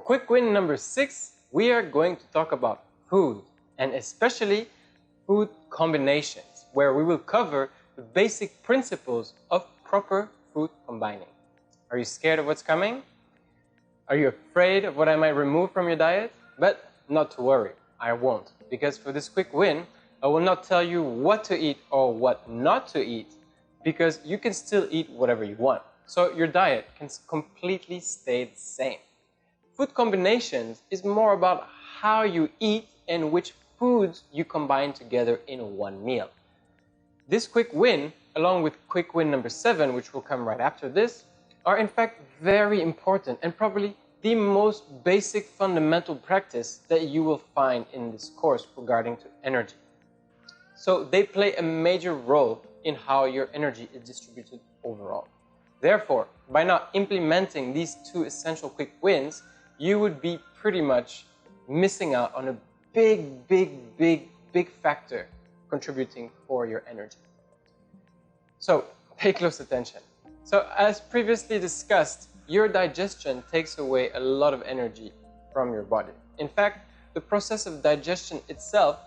quick win number 6, we are going to talk about food, and especially food combinations, where we will cover the basic principles of proper food combining. Are you scared of what's coming? Are you afraid of what I might remove from your diet? But not to worry, I won't, because for this quick win, I will not tell you what to eat or what not to eat, because you can still eat whatever you want. So your diet can completely stay the same. Food combinations is more about how you eat and which foods you combine together in one meal. This quick win, along with quick win number 7, which will come right after this, are in fact very important and probably the most basic fundamental practice that you will find in this course regarding to energy. So they play a major role in how your energy is distributed overall. Therefore, by not implementing these 2 essential quick wins, you would be pretty much missing out on a big factor contributing for your energy. So pay close attention. So as previously discussed, your digestion takes away a lot of energy from your body. In fact, the process of digestion itself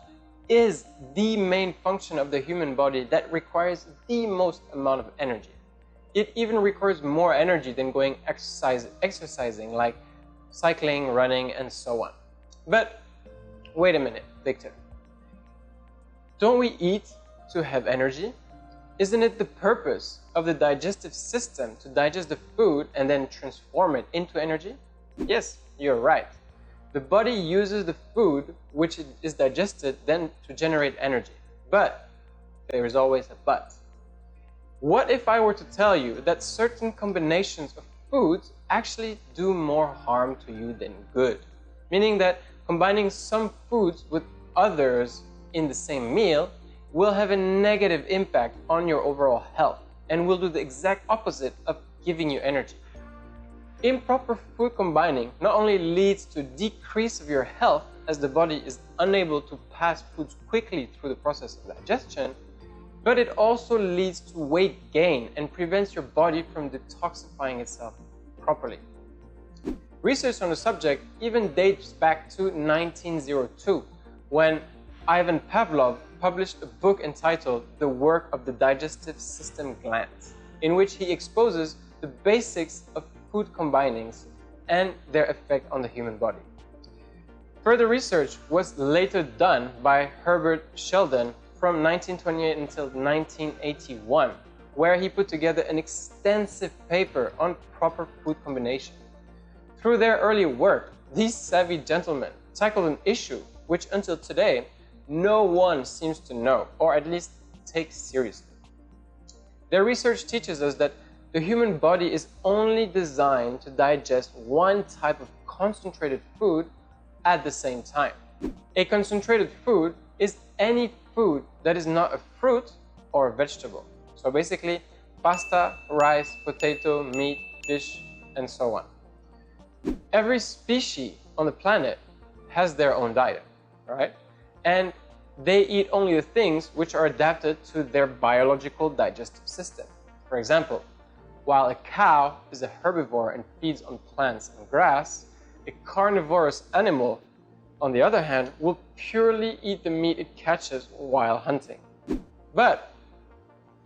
is the main function of the human body that requires the most amount of energy. It even requires more energy than going exercising, like cycling, running, and so on. But wait a minute, Victor. Don't we eat to have energy? Isn't it the purpose of the digestive system to digest the food and then transform it into energy? Yes, you're right. The body uses the food which is digested then to generate energy. But there is always a but. What if I were to tell you that certain combinations of foods actually do more harm to you than good? Meaning that combining some foods with others in the same meal will have a negative impact on your overall health and will do the exact opposite of giving you energy. Improper food combining not only leads to decrease of your health as the body is unable to pass foods quickly through the process of digestion, but it also leads to weight gain and prevents your body from detoxifying itself properly. Research on the subject even dates back to 1902, when Ivan Pavlov published a book entitled The Work of the Digestive System Glands, in which he exposes the basics of food combinings and their effect on the human body. Further research was later done by Herbert Sheldon from 1928 until 1981, where he put together an extensive paper on proper food combination. Through their early work, these savvy gentlemen tackled an issue which until today no one seems to know, or at least take seriously. Their research teaches us that the human body is only designed to digest one type of concentrated food at the same time. A concentrated food is any food that is not a fruit or a vegetable. So basically, pasta, rice, potato, meat, fish, and so on. Every species on the planet has their own diet, right? And they eat only the things which are adapted to their biological digestive system. For example, while a cow is a herbivore and feeds on plants and grass, a carnivorous animal, on the other hand, will purely eat the meat it catches while hunting. But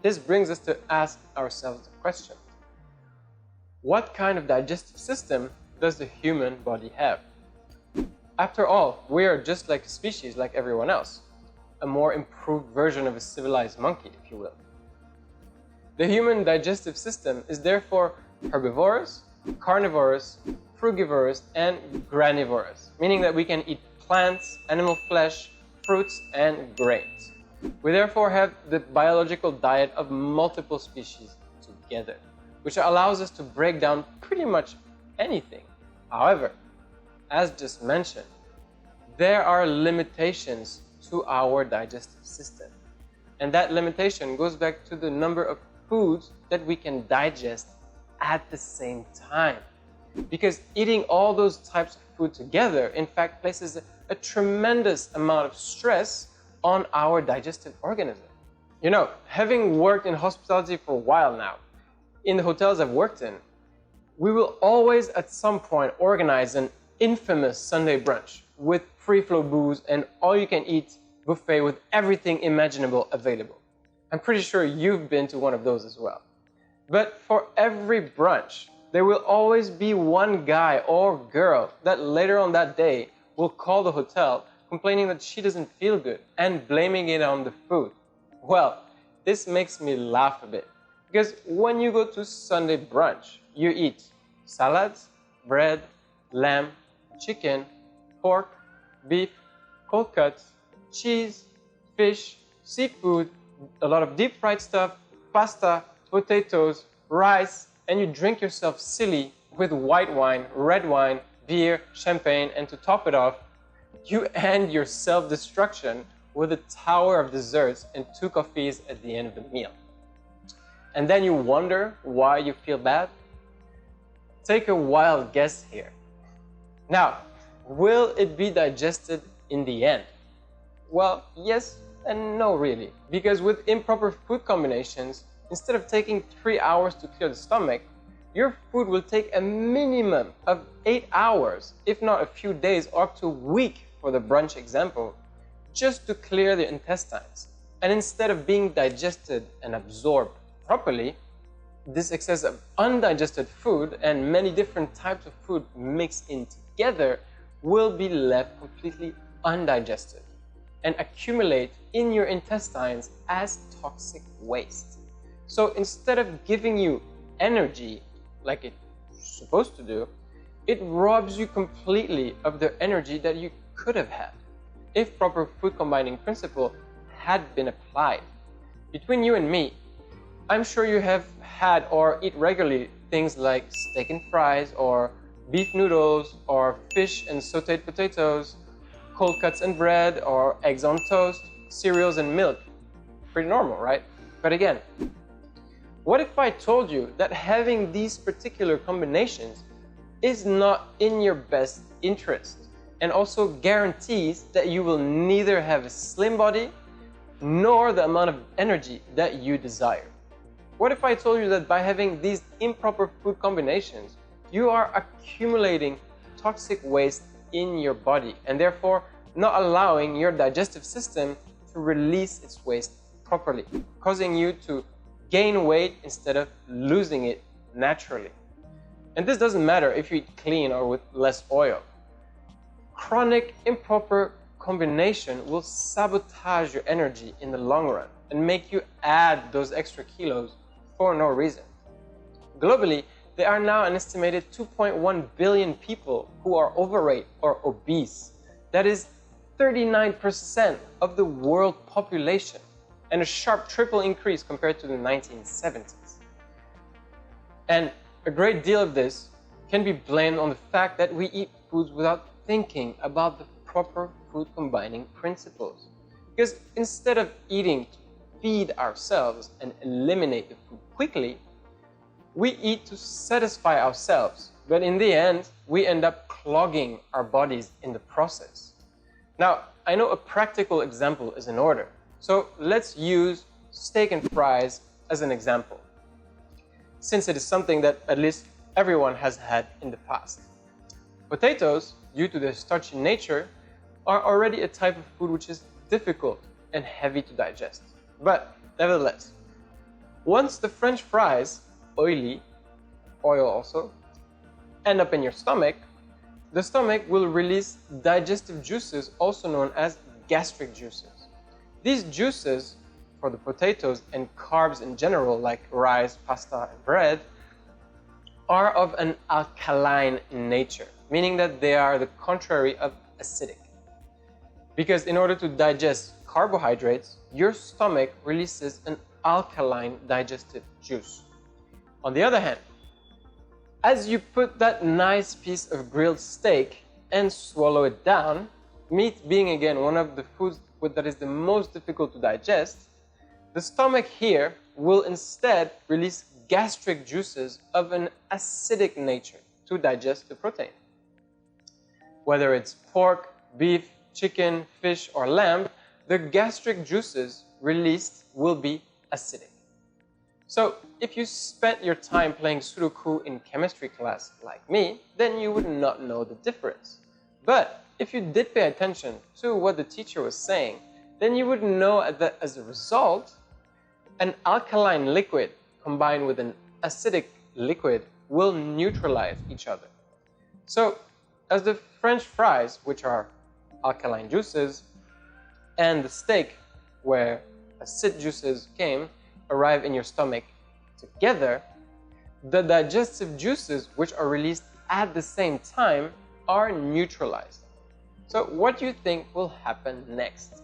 this brings us to ask ourselves the question: what kind of digestive system does the human body have? After all, we are just like a species like everyone else, a more improved version of a civilized monkey, if you will. The human digestive system is therefore herbivorous, carnivorous, frugivorous, and granivorous, meaning that we can eat plants, animal flesh, fruits, and grains. We therefore have the biological diet of multiple species together, which allows us to break down pretty much anything. However, as just mentioned, there are limitations to our digestive system. And that limitation goes back to the number of foods that we can digest at the same time. Because eating all those types of food together, in fact, places a tremendous amount of stress on our digestive organism. You know, having worked in hospitality for a while now, in the hotels I've worked in, we will always at some point organize an infamous Sunday brunch with free flow booze and all you can eat buffet with everything imaginable available. I'm pretty sure you've been to one of those as well. But for every brunch, there will always be one guy or girl that later on that day will call the hotel complaining that she doesn't feel good and blaming it on the food. Well, this makes me laugh a bit because when you go to Sunday brunch, you eat salads, bread, lamb, chicken, pork, beef, cold cuts, cheese, fish, seafood, a lot of deep fried stuff, pasta, potatoes, rice, and you drink yourself silly with white wine, red wine, beer, champagne, and to top it off, you end your self-destruction with a tower of desserts and 2 coffees at the end of the meal. And then you wonder why you feel bad? Take a wild guess here. Now, will it be digested in the end? Well, yes and no really, because with improper food combinations, instead of taking 3 hours to clear the stomach, your food will take a minimum of 8 hours, if not a few days or up to a week for the brunch example, just to clear the intestines. And instead of being digested and absorbed properly, this excess of undigested food and many different types of food mixed in together will be left completely undigested and accumulate in your intestines as toxic waste. So instead of giving you energy like it's supposed to do, it robs you completely of the energy that you could have had if proper food combining principle had been applied. Between you and me, I'm sure you have had or eat regularly things like steak and fries or beef noodles or fish and sauteed potatoes, cold cuts and bread or eggs on toast, cereals and milk. Pretty normal, right? But again, what if I told you that having these particular combinations is not in your best interest and also guarantees that you will neither have a slim body nor the amount of energy that you desire? What if I told you that by having these improper food combinations, you are accumulating toxic waste in your body and therefore not allowing your digestive system to release its waste properly, causing you to gain weight instead of losing it naturally? And this doesn't matter if you eat clean or with less oil. Chronic improper combination will sabotage your energy in the long run and make you add those extra kilos for no reason. Globally, there are now an estimated 2.1 billion people who are overweight or obese. That is 39% of the world population, and a sharp triple increase compared to the 1970s. And a great deal of this can be blamed on the fact that we eat foods without thinking about the proper food combining principles. Because instead of eating to feed ourselves and eliminate the food quickly, we eat to satisfy ourselves, but in the end, we end up clogging our bodies in the process. Now, I know a practical example is in order, so let's use steak and fries as an example, since it is something that at least everyone has had in the past. Potatoes, due to their starchy nature, are already a type of food which is difficult and heavy to digest. But nevertheless, once the French fries, oily, oil also, end up in your stomach, the stomach will release digestive juices, also known as gastric juices. These juices, for the potatoes and carbs in general, like rice, pasta, and bread, are of an alkaline nature, meaning that they are the contrary of acidic. Because in order to digest carbohydrates, your stomach releases an alkaline digestive juice. On the other hand, as you put that nice piece of grilled steak and swallow it down, meat being again one of the foods that is the most difficult to digest, the stomach here will instead release gastric juices of an acidic nature to digest the protein. Whether it's pork, beef, chicken, fish, or lamb, the gastric juices released will be acidic. So if you spent your time playing Sudoku in chemistry class like me, then you would not know the difference. But if you did pay attention to what the teacher was saying, then you would know that as a result, an alkaline liquid combined with an acidic liquid will neutralize each other. So as the French fries, which are alkaline juices, and the steak, where acid juices came, arrive in your stomach together, the digestive juices, which are released at the same time, are neutralized. So what do you think will happen next?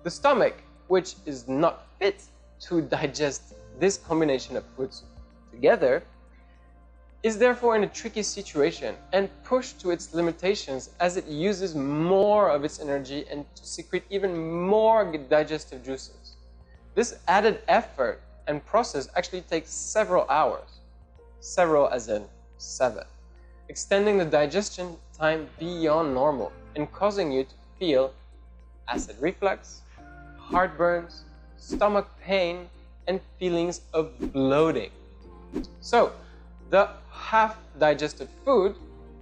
The stomach, which is not fit to digest this combination of foods together, is therefore in a tricky situation and pushed to its limitations as it uses more of its energy and to secrete even more digestive juices. This added effort and process actually takes several hours, several as in 7, extending the digestion time beyond normal and causing you to feel acid reflux, heartburns, stomach pain, and feelings of bloating. So, the half-digested food,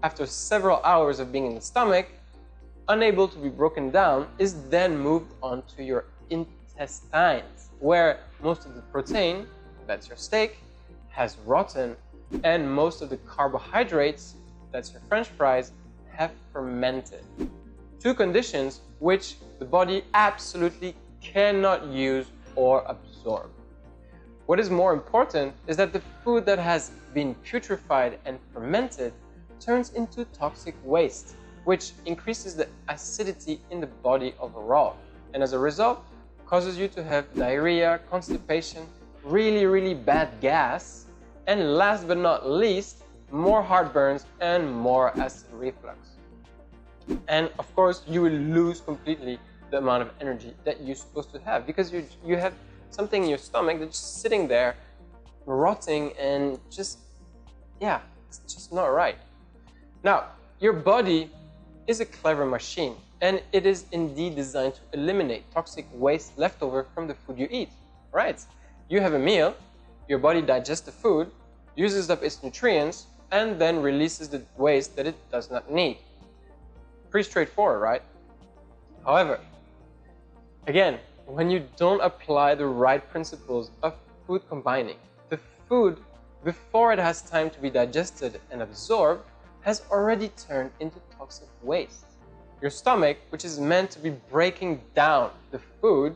after several hours of being in the stomach, unable to be broken down, is then moved on to your intestines, where most of the protein, that's your steak, has rotten, and most of the carbohydrates, that's your French fries, have fermented. 2 conditions which the body absolutely cannot use or absorb. What is more important is that the food that has been putrefied and fermented turns into toxic waste, which increases the acidity in the body overall, and as a result causes you to have diarrhea, constipation, really bad gas, and last but not least, more heartburns and more acid reflux. And of course, you will lose completely the amount of energy that you're supposed to have, because you have something in your stomach that's just sitting there rotting and just, yeah, it's just not right. Now, your body is a clever machine, and it is indeed designed to eliminate toxic waste left over from the food you eat, right? You have a meal, your body digests the food, uses up its nutrients, and then releases the waste that it does not need. Pretty straightforward, right? However, again, when you don't apply the right principles of food combining, the food, before it has time to be digested and absorbed, has already turned into toxic waste. Your stomach, which is meant to be breaking down the food,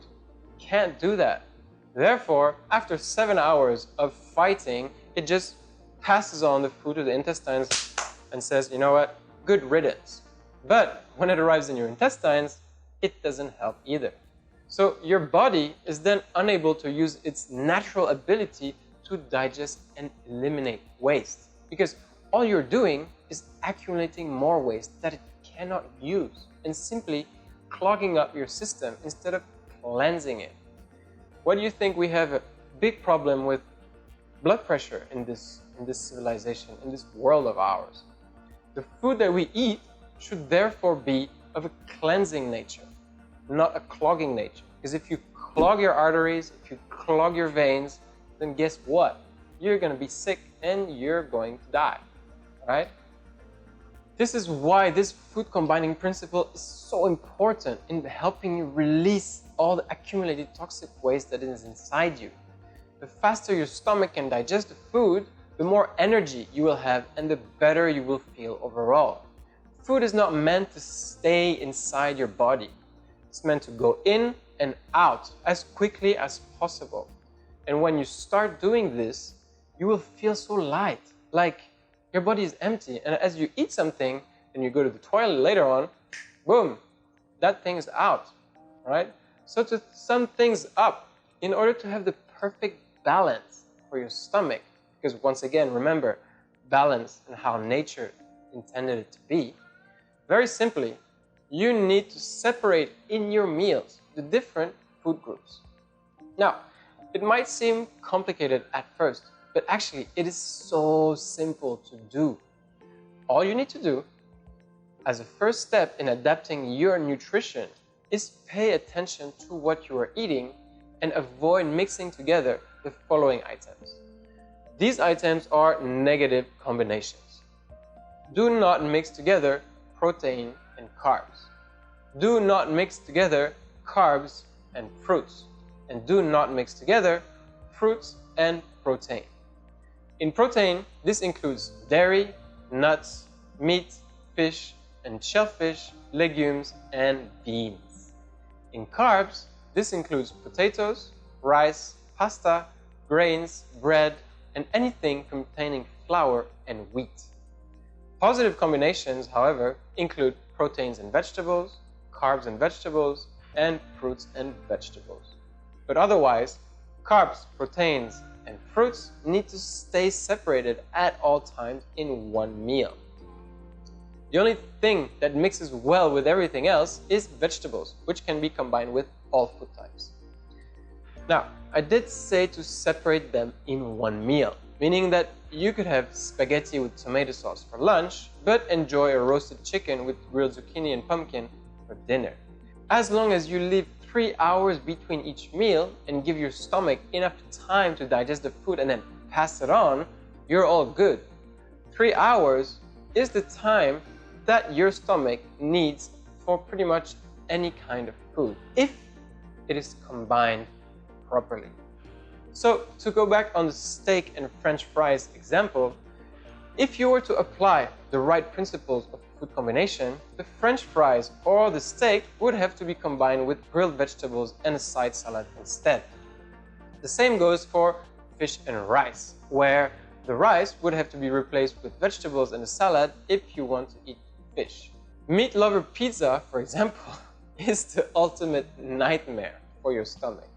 can't do that. Therefore, after 7 hours of fighting, it just passes on the food to the intestines and says, you know what, good riddance. But when it arrives in your intestines, it doesn't help either. So your body is then unable to use its natural ability to digest and eliminate waste, because all you're doing is accumulating more waste that it cannot use and simply clogging up your system instead of cleansing it. What do you think? We have a big problem with blood pressure in this civilization, in this world of ours. The food that we eat should therefore be of a cleansing nature, not a clogging nature. Because if you clog your arteries, if you clog your veins, then guess what? You're going to be sick and you're going to die, right? This is why this food combining principle is so important in helping you release all the accumulated toxic waste that is inside you. The faster your stomach can digest the food, the more energy you will have and the better you will feel overall. Food is not meant to stay inside your body. It's meant to go in and out as quickly as possible. And when you start doing this, you will feel so light, like your body is empty. And as you eat something and you go to the toilet later on, boom, that thing is out, right? So to sum things up, in order to have the perfect balance for your stomach, because once again, remember, balance and how nature intended it to be, very simply, you need to separate in your meals the different food groups. Now, it might seem complicated at first, but actually it is so simple to do. All you need to do as a first step in adapting your nutrition is pay attention to what you are eating and avoid mixing together the following items. These items are negative combinations. Do not mix together protein and carbs. Do not mix together carbs and fruits. And do not mix together fruits and protein. In protein, this includes dairy, nuts, meat, fish and shellfish, legumes, and beans. In carbs, this includes potatoes, rice, pasta, grains, bread, and anything containing flour and wheat. Positive combinations, however, include proteins and vegetables, carbs and vegetables, and fruits and vegetables. But otherwise, carbs, proteins, and fruits need to stay separated at all times in one meal. The only thing that mixes well with everything else is vegetables, which can be combined with all food types. Now, I did say to separate them in one meal, meaning that you could have spaghetti with tomato sauce for lunch, but enjoy a roasted chicken with grilled zucchini and pumpkin for dinner. As long as you leave 3 hours between each meal and give your stomach enough time to digest the food and then pass it on, you're all good. 3 hours is the time that your stomach needs for pretty much any kind of food, if it is combined properly. So to go back on the steak and French fries example, if you were to apply the right principles of food combination, the French fries or the steak would have to be combined with grilled vegetables and a side salad instead. The same goes for fish and rice, where the rice would have to be replaced with vegetables and a salad if you want to eat fish. Meat lover pizza, for example, is the ultimate nightmare for your stomach.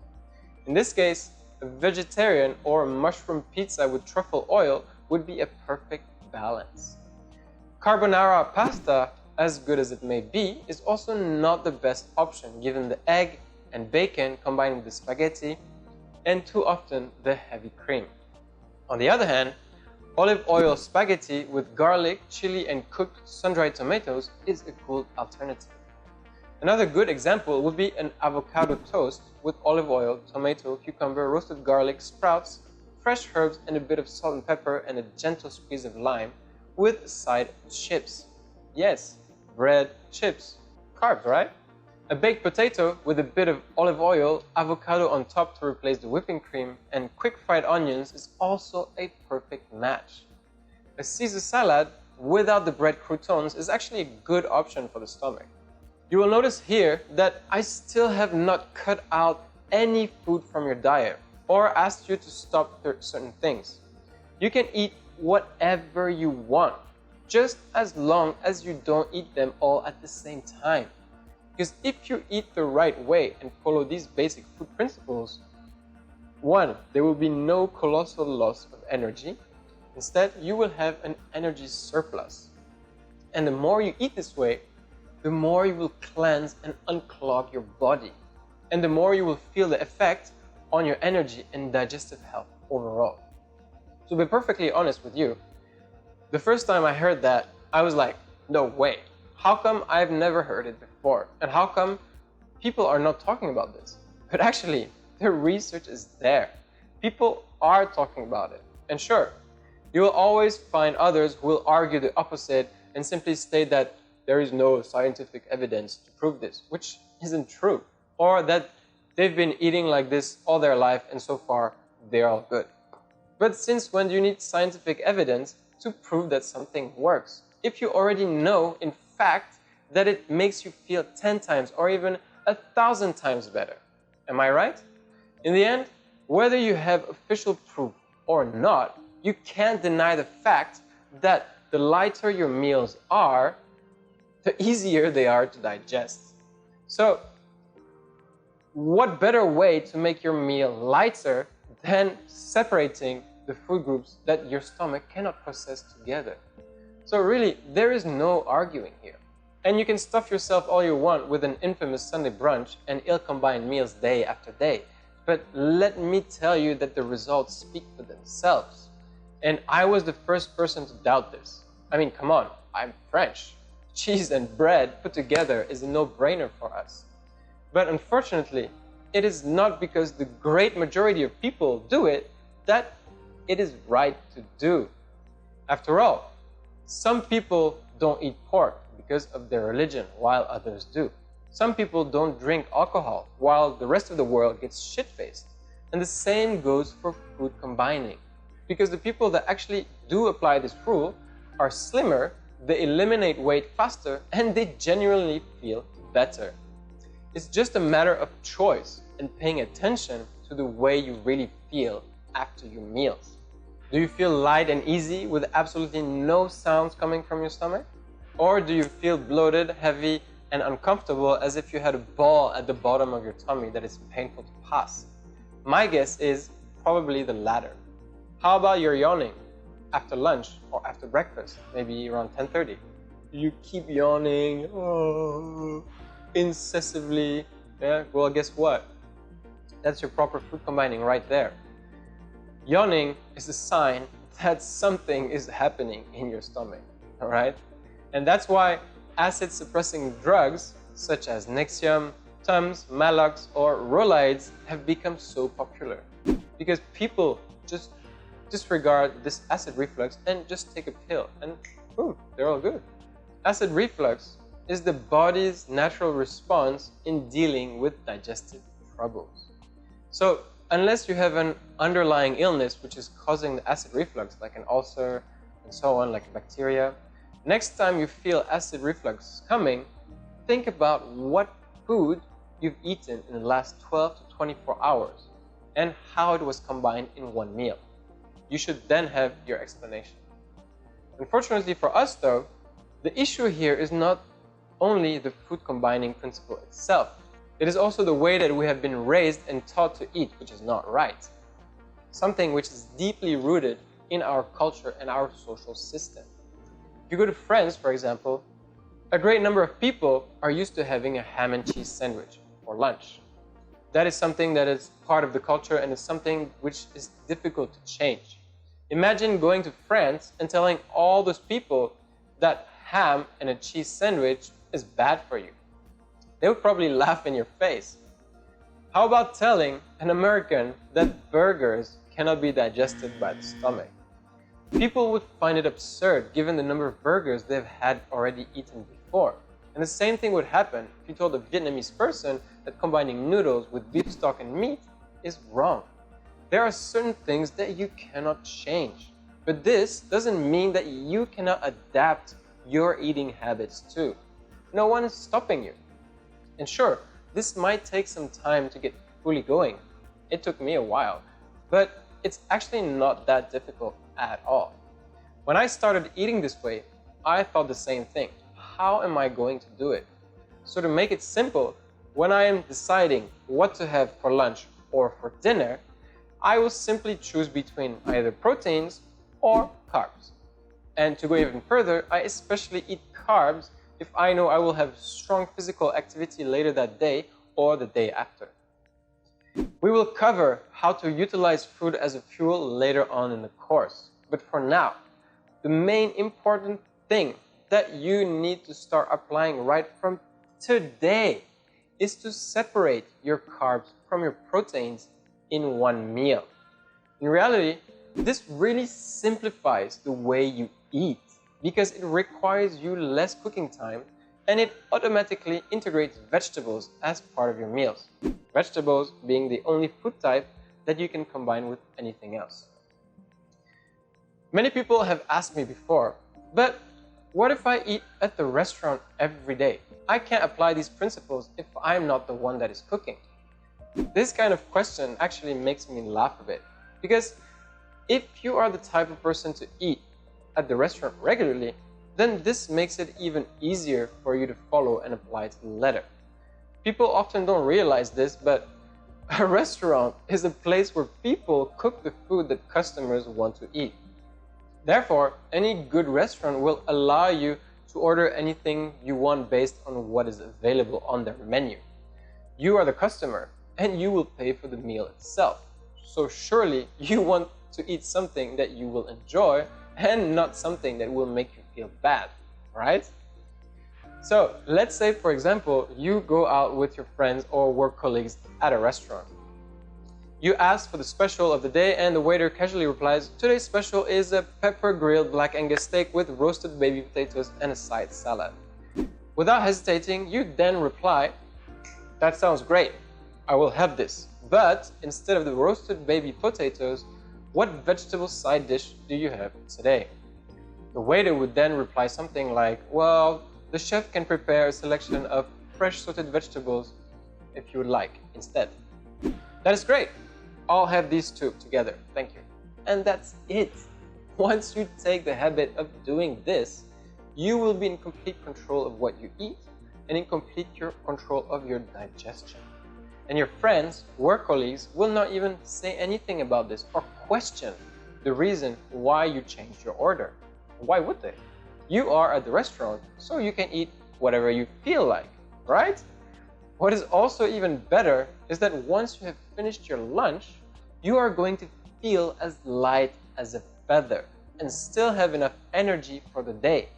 In this case, a vegetarian or a mushroom pizza with truffle oil would be a perfect balance. Carbonara pasta, as good as it may be, is also not the best option given the egg and bacon combined with the spaghetti and too often the heavy cream. On the other hand, olive oil spaghetti with garlic, chili and cooked sun-dried tomatoes is a good alternative. Another good example would be an avocado toast with olive oil, tomato, cucumber, roasted garlic, sprouts, fresh herbs and a bit of salt and pepper and a gentle squeeze of lime with side chips. Yes, bread, chips, carbs, right? A baked potato with a bit of olive oil, avocado on top to replace the whipping cream, and quick fried onions is also a perfect match. A Caesar salad without the bread croutons is actually a good option for the stomach. You will notice here that I still have not cut out any food from your diet or asked you to stop certain things. You can eat whatever you want, just as long as you don't eat them all at the same time. Because if you eat the right way and follow these basic food principles, 1, there will be no colossal loss of energy. Instead, you will have an energy surplus. And the more you eat this way, the more you will cleanse and unclog your body. And the more you will feel the effect on your energy and digestive health overall. To be perfectly honest with you, the first time I heard that, I was like, no way. How come I've never heard it before? And how come people are not talking about this? But actually, the research is there. People are talking about it. And sure, you will always find others who will argue the opposite and simply state that there is no scientific evidence to prove this, which isn't true. Or that they've been eating like this all their life and so far they're all good. But since when do you need scientific evidence to prove that something works? If you already know, in fact, that it makes you feel 10 times or even 1,000 times better. Am I right? In the end, whether you have official proof or not, you can't deny the fact that the lighter your meals are, the easier they are to digest. So, what better way to make your meal lighter than separating the food groups that your stomach cannot process together? So really, there is no arguing here. And you can stuff yourself all you want with an infamous Sunday brunch and ill-combined meals day after day. But let me tell you that the results speak for themselves. And I was the first person to doubt this. I mean, come on, I'm French. Cheese and bread put together is a no-brainer for us. But unfortunately, it is not because the great majority of people do it that it is right to do. After all, some people don't eat pork because of their religion, while others do. Some people don't drink alcohol, while the rest of the world gets shit-faced. And the same goes for food combining. Because the people that actually do apply this rule are slimmer, they eliminate weight faster, and they genuinely feel better. It's just a matter of choice and paying attention to the way you really feel after your meals. Do you feel light and easy with absolutely no sounds coming from your stomach? Or do you feel bloated, heavy, and uncomfortable as if you had a ball at the bottom of your tummy that is painful to pass? My guess is probably the latter. How about your yawning after lunch or after breakfast, maybe around 10:30? You keep yawning incessantly. Yeah, well, guess what? That's your proper food combining right there. Yawning is a sign that something is happening in your stomach, all right? And that's why acid-suppressing drugs such as Nexium, Tums, Malox, or Rolaids have become so popular. Because people just disregard this acid reflux and just take a pill and boom, they're all good. Acid reflux is the body's natural response in dealing with digestive troubles. So unless you have an underlying illness which is causing the acid reflux, like an ulcer and so on, like bacteria, next time you feel acid reflux coming, think about what food you've eaten in the last 12 to 24 hours and how it was combined in one meal. You should then have your explanation. Unfortunately for us though, the issue here is not only the food combining principle itself. It is also the way that we have been raised and taught to eat, which is not right. Something which is deeply rooted in our culture and our social system. If you go to France, for example, a great number of people are used to having a ham and cheese sandwich for lunch. That is something that is part of the culture and is something which is difficult to change. Imagine going to France and telling all those people that ham and a cheese sandwich is bad for you. They would probably laugh in your face. How about telling an American that burgers cannot be digested by the stomach? People would find it absurd given the number of burgers they've had already eaten before. And the same thing would happen if you told a Vietnamese person that combining noodles with beef stock and meat is wrong. There are certain things that you cannot change. But this doesn't mean that you cannot adapt your eating habits too. No one is stopping you. And sure, this might take some time to get fully going. It took me a while, but it's actually not that difficult at all. When I started eating this way, I thought the same thing. How am I going to do it? So to make it simple, when I am deciding what to have for lunch or for dinner, I will simply choose between either proteins or carbs. And to go even further, I especially eat carbs if I know I will have strong physical activity later that day or the day after. We will cover how to utilize food as a fuel later on in the course. But for now, the main important thing that you need to start applying right from today is to separate your carbs from your proteins in one meal. In reality, this really simplifies the way you eat because it requires you less cooking time and it automatically integrates vegetables as part of your meals. Vegetables being the only food type that you can combine with anything else. Many people have asked me before, but what if I eat at the restaurant every day? I can't apply these principles if I'm not the one that is cooking. This kind of question actually makes me laugh a bit because if you are the type of person to eat at the restaurant regularly, then this makes it even easier for you to follow and apply to the letter. People often don't realize this, but a restaurant is a place where people cook the food that customers want to eat. Therefore, any good restaurant will allow you to order anything you want based on what is available on their menu. You are the customer, and you will pay for the meal itself. So surely you want to eat something that you will enjoy and not something that will make you feel bad, right? So let's say, for example, you go out with your friends or work colleagues at a restaurant. You ask for the special of the day and the waiter casually replies, "Today's special is a pepper grilled black Angus steak with roasted baby potatoes and a side salad." Without hesitating, you then reply, "That sounds great. I will have this. But instead of the roasted baby potatoes, what vegetable side dish do you have today?" The waiter would then reply something like, "Well, the chef can prepare a selection of fresh sauteed vegetables if you would like instead." "That is great. I'll have these two together, thank you." And that's it. Once you take the habit of doing this, you will be in complete control of what you eat and in complete control of your digestion. And your friends, work colleagues, will not even say anything about this or question the reason why you changed your order. Why would they? You are at the restaurant, so you can eat whatever you feel like, right? What is also even better is that once you have finished your lunch, you are going to feel as light as a feather and still have enough energy for the day,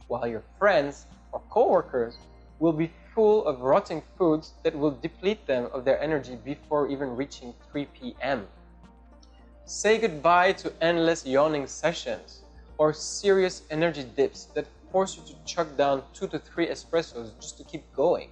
while your friends or coworkers will be full of rotting foods that will deplete them of their energy before even reaching 3 p.m. Say goodbye to endless yawning sessions or serious energy dips that force you to chug down 2 to 3 espressos just to keep going.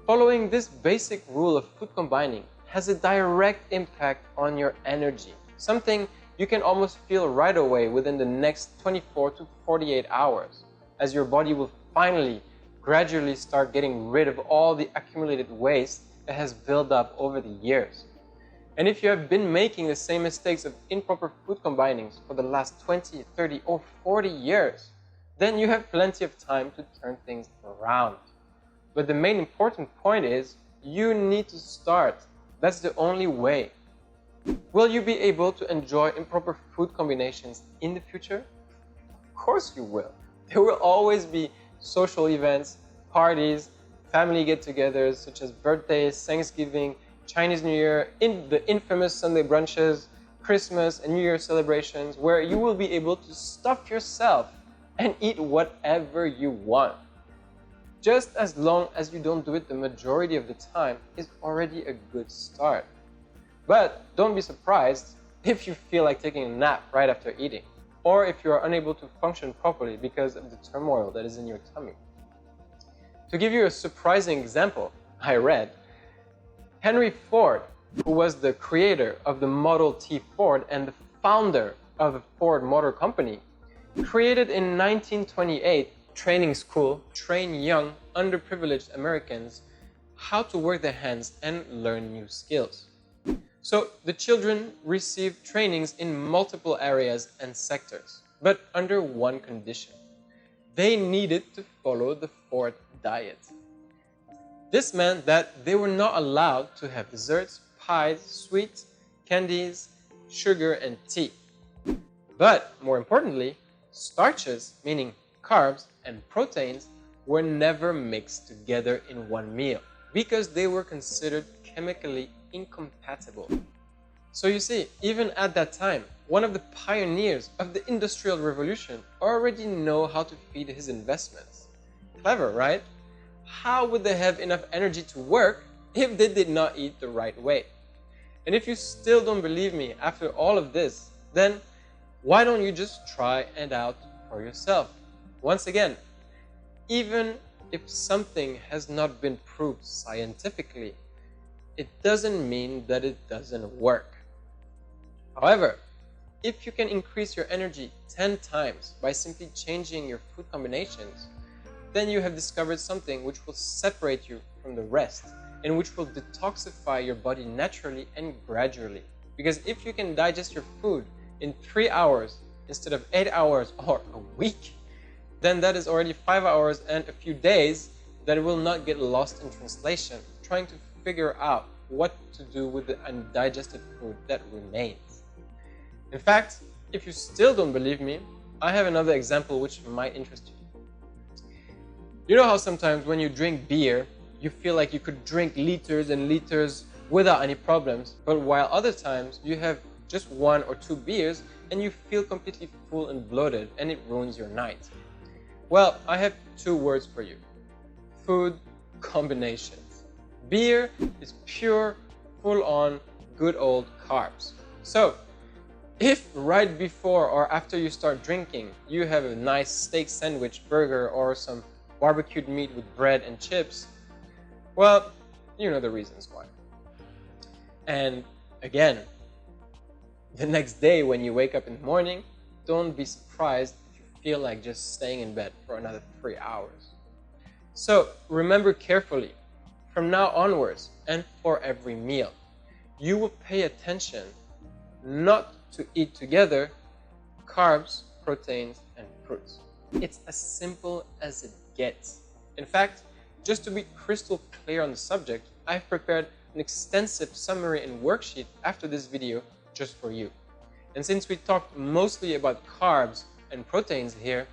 Following this basic rule of food combining has a direct impact on your energy, something you can almost feel right away within the next 24 to 48 hours, as your body will finally gradually start getting rid of all the accumulated waste that has built up over the years. And if you have been making the same mistakes of improper food combinings for the last 20, 30, or 40 years, then you have plenty of time to turn things around. But the main important point is, you need to start. That's the only way. Will you be able to enjoy improper food combinations in the future? Of course you will. There will always be social events, parties, family get-togethers such as birthdays, Thanksgiving, Chinese New Year, the infamous Sunday brunches, Christmas and New Year celebrations, where you will be able to stuff yourself and eat whatever you want. Just as long as you don't do it the majority of the time is already a good start. But don't be surprised if you feel like taking a nap right after eating, or if you are unable to function properly because of the turmoil that is in your tummy. To give you a surprising example, I read Henry Ford, who was the creator of the Model T Ford and the founder of the Ford Motor Company, created in 1928 training school to train young, underprivileged Americans how to work their hands and learn new skills. So the children received trainings in multiple areas and sectors, but under one condition. They needed to follow the Ford diet. This meant that they were not allowed to have desserts, pies, sweets, candies, sugar, and tea. But more importantly, starches, meaning carbs and proteins, were never mixed together in one meal because they were considered chemically incompatible. So you see, even at that time, one of the pioneers of the Industrial Revolution already knew how to feed his investments. Clever, right? How would they have enough energy to work if they did not eat the right way? And if you still don't believe me after all of this, then why don't you just try it out for yourself? Once again, even if something has not been proved scientifically, it doesn't mean that it doesn't work. However, if you can increase your energy 10 times by simply changing your food combinations, then you have discovered something which will separate you from the rest and which will detoxify your body naturally and gradually. Because if you can digest your food in 3 hours instead of 8 hours or a week, then that is already 5 hours and a few days that will not get lost in translation, trying to figure out what to do with the undigested food that remains. In fact, if you still don't believe me, I have another example which might interest you. You know how sometimes when you drink beer, you feel like you could drink liters and liters without any problems, but while other times you have just 1 or 2 beers and you feel completely full and bloated and it ruins your night. Well, I have two words for you. Food combinations. Beer is pure, full-on, good old carbs. So, if right before or after you start drinking, you have a nice steak sandwich, burger, or some barbecued meat with bread and chips, well, you know the reasons why. And again, the next day when you wake up in the morning, don't be surprised if you feel like just staying in bed for another 3 hours. So remember carefully, from now onwards and for every meal, you will pay attention not to eat together carbs, proteins, and fruits. It's as simple as it gets. In fact, just to be crystal clear on the subject, I've prepared an extensive summary and worksheet after this video just for you. And since we talked mostly about carbs and proteins here,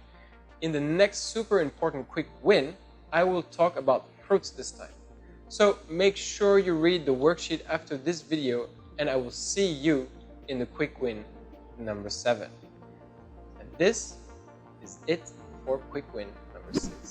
in the next super important quick win, I will talk about fruits this time. So make sure you read the worksheet after this video, and I will see you in the quick win number 7. And this is it for quick win number 6.